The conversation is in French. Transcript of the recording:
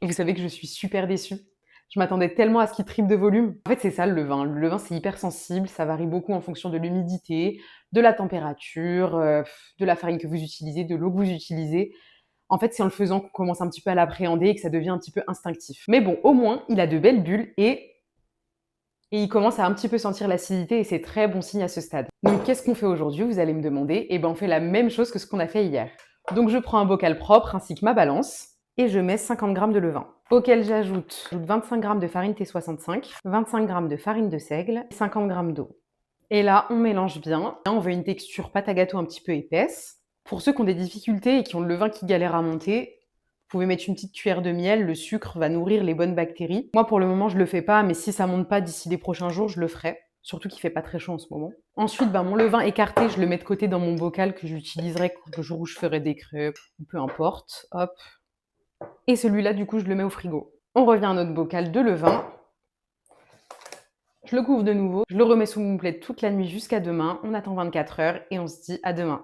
Et vous savez que je suis super déçue. Je m'attendais tellement à ce qu'il triple de volume. En fait, c'est ça le levain. Le levain, c'est hyper sensible, ça varie beaucoup en fonction de l'humidité, de la température, de la farine que vous utilisez, de l'eau que vous utilisez. En fait, c'est en le faisant qu'on commence un petit peu à l'appréhender et que ça devient un petit peu instinctif. Mais bon, au moins, il a de belles bulles et il commence à un petit peu sentir l'acidité et c'est très bon signe à ce stade. Donc qu'est-ce qu'on fait aujourd'hui? Vous allez me demander. Eh ben on fait la même chose que ce qu'on a fait hier. Donc je prends un bocal propre ainsi que ma balance et je mets 50 g de levain, auquel j'ajoute 25 g de farine T65, 25 g de farine de seigle et 50 g d'eau. Et là, on mélange bien. Là, on veut une texture pâte à gâteau un petit peu épaisse. Pour ceux qui ont des difficultés et qui ont le levain qui galère à monter, vous pouvez mettre une petite cuillère de miel, le sucre va nourrir les bonnes bactéries. Moi, pour le moment, je le fais pas, mais si ça monte pas d'ici les prochains jours, je le ferai. Surtout qu'il fait pas très chaud en ce moment. Ensuite, mon levain écarté, je le mets de côté dans mon bocal que j'utiliserai le jour où je ferai des crêpes, ou peu importe. Hop. Et celui-là, du coup, je le mets au frigo. On revient à notre bocal de levain. Je le couvre de nouveau, je le remets sous mon plaid toute la nuit jusqu'à demain. On attend 24 heures et on se dit à demain.